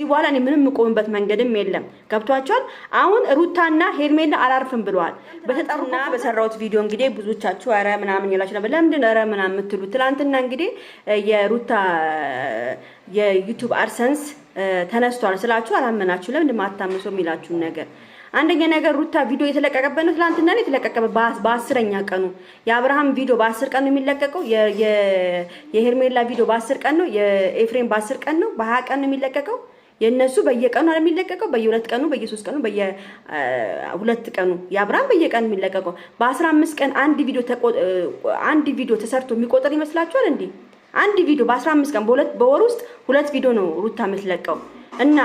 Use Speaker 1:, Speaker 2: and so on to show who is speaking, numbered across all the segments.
Speaker 1: በኋላ እኔ ምንም ቆምበት መንገድም የለም ገብቷቸዋል አሁን ሩታና ሄርሜላ አላርፍም ብለዋል በተጠሩና በሰራውት ቪዲዮ እንግዲህ ብዙዎቻችሁ አረ ምናምን ይላችሁ ነበር ለምንድን አረ ምናምን የምትሉ ትላንትና እንግዲህ የሩታ የዩቲዩብ አድሰንስ ተነስቷል ስላችሁ አላመናችሁ ለምን ማታምሶ የሚላችሁ ነገር አንደኛ ነገር ሩታ ቪዲዮ የተለቀቀበት ነው ትላንትና ነው የተለቀቀበት በ10ኛ ቀኑ የአብርሃም ቪዲዮ በ10 ቀን ነው የሚለቀቀው የሄርሜላ ቪዲዮ በ10 ቀን ነው የኤፍሬም በ10 ቀን ነው በ20 ቀን ነው የሚለቀቀው የነሱ በየቀኑ አይደል የሚለቀቀው በየ2 ቀኑ በየ3 ቀኑ በየ2 ቀኑ የአብርሃም በየቀኑ የሚለቀቀው በ15 ቀን አንድ ቪዲዮ ተሰርቶ የሚቆጠር ይመስላችኋል እንዴ አንድ ቪዲዮ በ15 ቀን በወር ውስጥ 2 ቪዲዮ ነው ሩታ የምትለቀው እና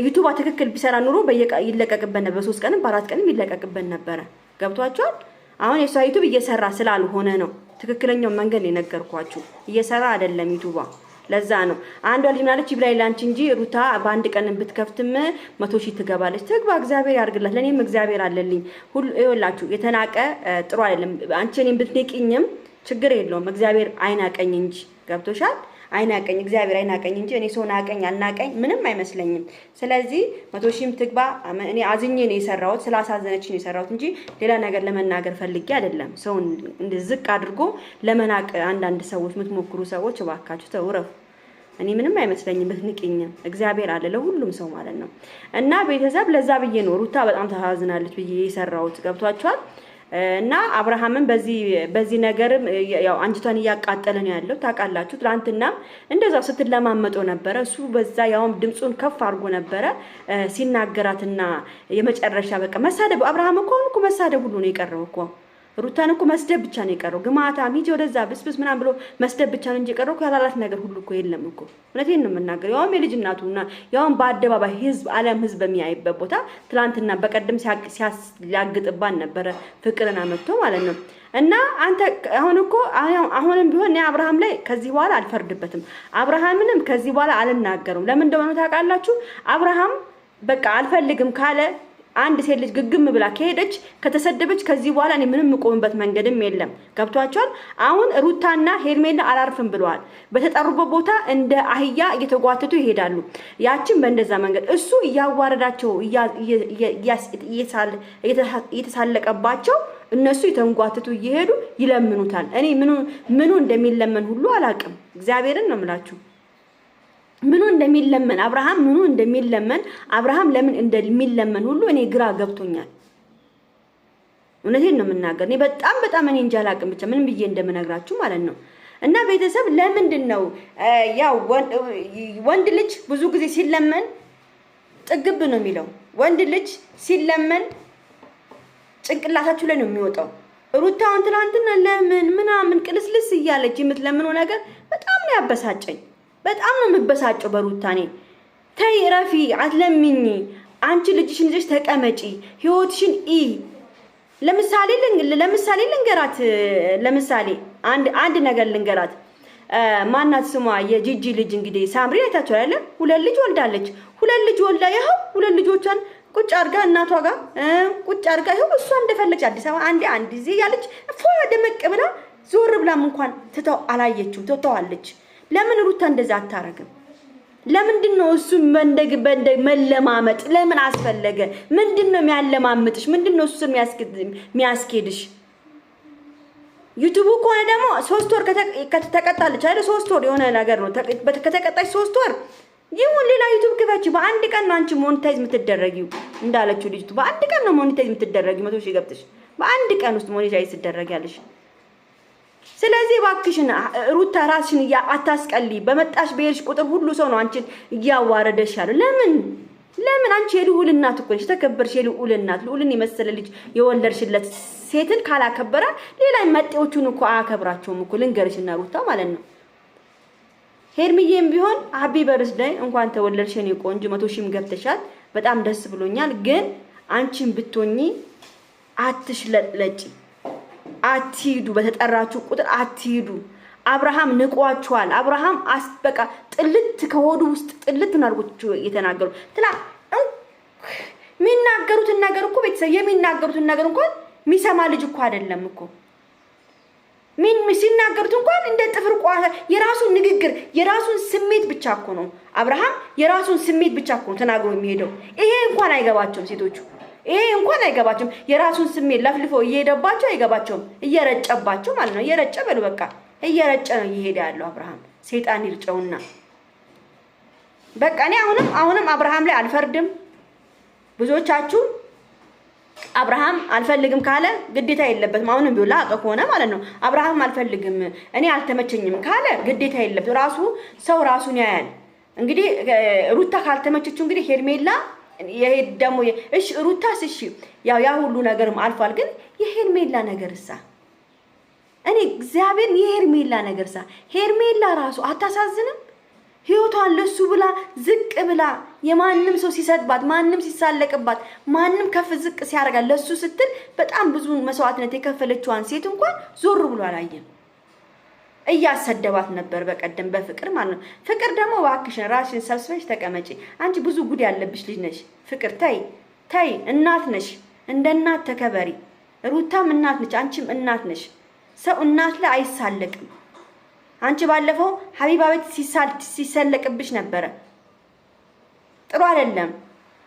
Speaker 1: ዩቲዩብ ትክክል ቢሰራ ኑሮ ይለቀቅበት ነበር በ3 ቀንም በ4 ቀንም ይለቀቅበት ነበር ገብቷችኋል አሁን የሷ ዩቲዩብ እየሰራ ስላልሆነ ነው ትክክለኛው መንገድ የነገርኳችሁ እየሰራ አይደለም ዩቲዩባ ለዛ ነው አንዷ ልጅ ማለት ይብላይ ላንቺ እንጂ ሩታ በአንድ ቀን ብትከፍትም 100,000 ትገባለች ትግባ እግዚአብሔር ያርግላት ለኔም እግዚአብሔር አለልኝ ሁሉ ይወላችሁ የተናቀ ጥሩ አይደለም አንቺ እኔን ብትነቂኝም ችግር የለውም እግዚአብሔር አይናቀኝ እንጂ ገብቶሻል አይናቀኝ እግዚአብሔር አይናቀኝ እንጂ እኔ ሰው ናቀኝ አልናቀኝ ምንም አይመስለኝም ስለዚህ 100,000 ትግባ እኔ አዝኜ ነው የሰራሁት ስላሳዘነችኝ ነው የሰራሁት እንጂ ሌላ ነገር ለመናገር ፈልጌ አይደለም ሰው እንደዝቅ አድርጎ ለመናቅ አንዳንድ ሰዎች የምትሞክሩ ሰዎች እባካችሁ ተውረፉ እኔ ምንም አይመስለኝም ብትንቂኝም እግዚአብሔር አለ ለሁሉም ሰው ማለት ነው እና ቤተሰብ ለዛ ብዬ ነው ሩታ በጣም ተሳዝናለች ብዬ የሰራሁት ገብቷችኋል እና አብርሃምን በዚህ ነገር ያው አንጅቷን ያቃጠለ ነው ያለው ታቃላችሁ ትላንትና እንደዛው ስትለማመጦ ነበር እሱ በዛ ያው ድምጹን ከፍ አድርጎ ነበር ሲናገራትና የመጨረሻ በቃ መሳደብ አብርሃም እኮ መሳደብ ሁሉ ነው የቀረው እኮ ሩታን እኮ መስደብ ብቻ ነው የቀረው ግማታ ሚጂ ወደዛ ብስብስ ምናምን ብሎ መስደብ ብቻ ነው እንጂ የቀረው ያላላት ነገር ሁሉ እኮ የለም እኮ እውነቴን ነው የምናገረው ያው የልጅ እናቱና ያው በአደባባይ ዓለም ህዝብ የሚያይበት ቦታ ትላንትና በቀደም ሲያግጥባን ነበር ፍቅርን አመጥቶ ማለት ነው እና አንተ አሁንም ቢሆን አብርሃም ላይ ከዚህ በኋላ አልፈርድበትም አብርሃምንም ከዚህ በኋላ አልናገርም ለምን እንደሆነ ታውቃላችሁ አብርሃም በቃ አልፈልግም ካለ አንድ ሴት ልጅ ግግም ብላ ከሄደች ከተሰደበች ከዚህ በኋላ እኔ ምንም ቆምበት መንገድም የለም ገብቷቸዋል አሁን ሩታና ሄርሜላ አላርፍም ብለዋል በተጠሩበት ቦታ እንደ አህያ እየተጓተቱ ይሄዳሉ ያችን በእንደዛ መንገድ እሱ ያዋረዳቸው እየተሳለቀባቸው እነሱ የተንጓተቱ ይሄዱ ይለምኑታል እኔ ምኑ እንደሚለመን ሁሉ አላቅም እግዚአብሔርን ነው የምላችሁ ምኑ እንደሚለመን አብርሃም ለምን እንደሚለመን ሁሉ እኔ ግራ ገብቶኛል እውነቴን ነው የምናገር እኔ በጣም እኔ እንጃ አላቅም ብቻ ምን ብዬ እንደምነግራችሁ ማለት ነው እና ቤተሰብ ለምንድነው ያው ወንድ ልጅ ብዙ ጊዜ ሲለመን ጥግብ ነው የሚለው ወንድ ልጅ ሲለመን ጭንቅላታችሁ ላይ ነው የሚወጣው ሩታውን ትላንትና ለምን ምናምን ቅልስልስ እያለች የምትለምነው ነገር በጣም ነው ያበሳጨኝ በጣም ነው የምበሳጨው በሩታኔ ተይ ረፊ አትለምኝ አንቺ ልጅሽን ይዘሽ ተቀመጪ ህይወትሽን ለምሳሌ ልንገራት ለምሳሌ አንድ ነገር ልንገራት ማናት ስሟ የጂጂ ልጅ እንግዲህ ሳምሪ አይታችሁ አይደል ሁለት ልጅ ወልዳ ይኸው ሁለት ልጆቿን ቁጭ አርጋ እናቷ ጋር ቁጭ አርጋ ይኸው እሷ እንደፈለች አዲስ አበባ አንድ ጊዜ ያለች ደመቅ ብላ ዞር ብላም እንኳን ትተዋለች ለምን ሩታ እንደዛ አታረግም ለምንድነው እሱ መለማመጥ ለምን አስፈለገ ምንድነው የሚያለማምጥሽ ምንድነው እሱ የሚያስኬድሽ ዩቲዩብ ኮነ ደግሞ 3 ወር ከተቀጣለች አይደል 3 ወር የሆነ ነገር ነው ከተቀጣች 3 ወር ይሁን ሌላ ዩቲዩብ ክፈች በአንድ ቀን ነው አንቺ ሞኔታይዝ የምትደረጊው እንዳለችው ልጅቱ በአንድ ቀን ነው ሞኔታይዝ የምትደረጊው 100,000 ገብተሽ በአንድ ቀን ውስጥ ሞኔታይዝ ትደረጊያለሽ ስለዚህ ባክሽና ሩታ ራስሽን አታስቀሊ በመጣሽ በሄድሽ ቁጥር ሁሉ ሰው ነው አንቺን ያዋረደሽ ያለው ለምን አንቺ የልዑል እናት እኮ ነሽ ተከበርሽ የልዑል እናት ልዑልን የመሰለ ልጅ የወለድሽለት ሴትን ካላከበረ ሌላ መጤዎቹን እኮ አከብራቸውም እኮ ልንገርሽና ሩታ ማለት ነው ሄርሚዬም ቢሆን ሃፒ በርዝዴይ እንኳን ተወለድሽ የኔ ቆንጆ 100,000 ገብተሻል በጣም ደስ ብሎኛል ግን አንቺን ብትሆኚ አትሽለጥለጪ አትሂዱ በተጠራችሁ ቁጥር አትሂዱ አብርሃም ንቋቸዋል አብርሃም አስበቃ ጥልት ከሆዱ ውስጥ ጥልት ናርጎቹ እየተናገሩ የሚናገሩትን ነገር እኮ ቤተሰብ የሚናገሩትን ነገር እንኳን የሚሰማ ልጅ እኮ አይደለም እኮ ምን ሲናገሩት እንኳን እንደ ጥፍር ቋሻ የራሱን ንግግር የራሱን ስሜት ብቻ እኮ ነው አብርሃም የራሱን ስሜት ብቻ እኮ ተናግሮ የሚሄደው። ይሄ እንኳን አይገባቸውም ሴቶቹ፣ ይሄ እንኳን አይገባቸውም። የራሱን ስሜት ለፍልፎ እየሄደባቸው አይገባቸውም። እየረጨባቸው ማለት ነው። እየረጨ በሉ በቃ እየረጨ ነው እየሄደ ያለው አብርሃም። ሰይጣን ይርጨውና በቃ እኔ አሁንም አብርሃም ላይ አልፈርድም። ብዙዎቻችሁ አብርሃም አልፈልግም ካለ ግዴታ የለበትም። አሁንም ቢሆን ላቀ ከሆነ ማለት ነው አብርሃም አልፈልግም እኔ አልተመቸኝም ካለ ግዴታ የለበትም። ራሱ ሰው ራሱን ያያል። እንግዲህ ሩታ ካልተመቸችው እንግዲህ ሄርሜላ የሄድ ደግሞ እሺ ሩታስ እሺ ያው ያ ሁሉ ነገርም አልፏል። ግን የሄርሜላ ነገርሳ እኔ እግዚአብሔር የሄርሜላ ነገርሳ ሄርሜላ ራሱ አታሳዝንም? ህይወቷን ለሱ ብላ ዝቅ ብላ የማንም ሰው ሲሰድባት ማንም ሲሳለቅባት ማንም ከፍ ዝቅ ሲያደርጋት ለሱ ስትል በጣም ብዙ መስዋዕትነት የከፈለችዋን ሴት እንኳን ዞር ብሎ አላየም። እያሰደባት ነበር በቀደም በፍቅር ማለት ነው። ፍቅር ደግሞ እባክሽን ራስሽን ሰብስበሽ ተቀመጪ። አንቺ ብዙ ጉድ ያለብሽ ልጅ ነሽ። ፍቅር ተይ እናት ነሽ። እንደ እናት ተከበሪ። ሩታም እናት ነች፣ አንቺም እናት ነሽ። ሰው እናት ላይ አይሳለቅም። አንቺ ባለፈው ሀቢባ ቤት ሲሰለቅብሽ ነበረ። ጥሩ አይደለም።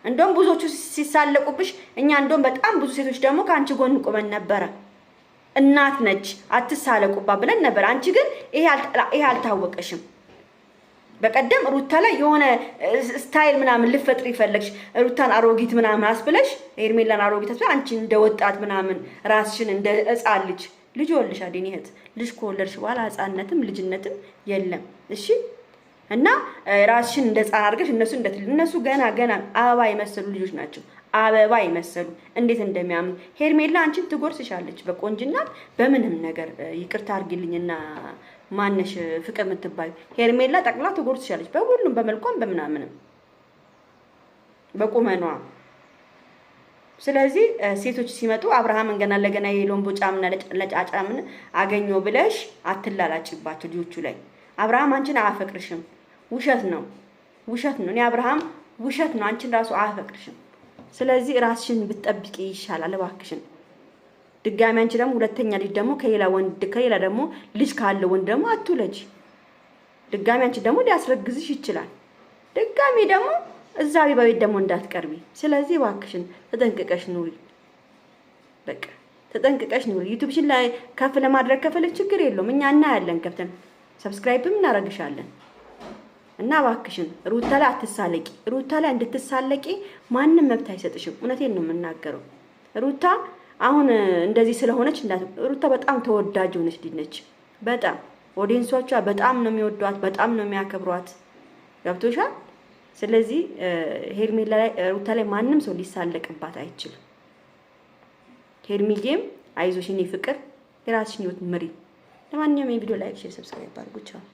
Speaker 1: እንደውም ብዙዎቹ ሲሳለቁብሽ እኛ እንደውም በጣም ብዙ ሴቶች ደግሞ ከአንቺ ጎን ቆመን ነበረ። እናት ነች አትሳለቁባ ብለን ነበር። አንቺ ግን ይሄ አልታወቀሽም። በቀደም ሩታ ላይ የሆነ ስታይል ምናምን ልፈጥሪ ይፈልግሽ ሩታን አሮጊት ምናምን አስብለሽ ሄርሜላን አሮጊት አስብለሽ አንቺ እንደ ወጣት ምናምን ራስሽን እንደ ሕፃን ልጅ ወልደሻል። የኔ እህት ልጅ ከወለድሽ በኋላ ሕፃንነትም ልጅነትም የለም። እሺ እና ራስሽን እንደ ሕፃን አድርገሽ እነሱ ገና አበባ የመሰሉ ልጆች ናቸው። አበባ የመሰሉ እንዴት እንደሚያምኑ ሄርሜላ አንቺን ትጎርስሻለች በቆንጅና በምንም ነገር። ይቅርታ አድርጊልኝና ማነሽ ፍቅር የምትባዩ ሄርሜላ ጠቅላ ትጎርስሻለች በሁሉም በመልኳም በምናምንም በቁመኗ። ስለዚህ ሴቶች ሲመጡ አብርሃምን ገና ለገና የሎምቦ ጫምና ለጫጫምን አገኘው ብለሽ አትላላጭባቸው ልጆቹ ላይ። አብርሃም አንቺን አያፈቅርሽም። ውሸት ነው። እኔ አብርሃም ውሸት ነው። አንቺን ራሱ አያፈቅርሽም። ስለዚህ ራስሽን ብትጠብቂ ይሻላል እባክሽን። ድጋሚ አንቺ ደግሞ ሁለተኛ ልጅ ደግሞ ከሌላ ደግሞ ልጅ ካለው ወንድ ደግሞ አትውለጂ። ድጋሚ አንቺ ደግሞ ሊያስረግዝሽ ይችላል። ድጋሚ ደግሞ እዛ በቤት ደግሞ እንዳትቀርቢ። ስለዚህ እባክሽን ተጠንቅቀሽ ኑሪ። በቃ ተጠንቅቀሽ ኑሪ። ዩቲዩብሽን ላይ ከፍ ለማድረግ ከፈለግሽ ችግር የለውም። እኛ እናያለን፣ ከፍተን ሰብስክራይብም እናረግሻለን። እና እባክሽን ሩታ ላይ አትሳለቂ። ሩታ ላይ እንድትሳለቂ ማንም መብት አይሰጥሽም። እውነቴን ነው የምናገረው። ሩታ አሁን እንደዚህ ስለሆነች ሩታ በጣም ተወዳጅ ሆነች ልጅ ነች። በጣም ኦዲየንሶቿ በጣም ነው የሚወዷት፣ በጣም ነው የሚያከብሯት። ገብቶሻል? ስለዚህ ሄርሜላ ላይ ሩታ ላይ ማንም ሰው ሊሳለቅባት አይችልም። ሄርሚዬም አይዞሽ የኔ ፍቅር የራስሽን ህይወት ምሪ። ለማንኛውም የቪዲዮ ላይክ፣ ሼር፣ ሰብስክራይብ አድርጉ። ቻው።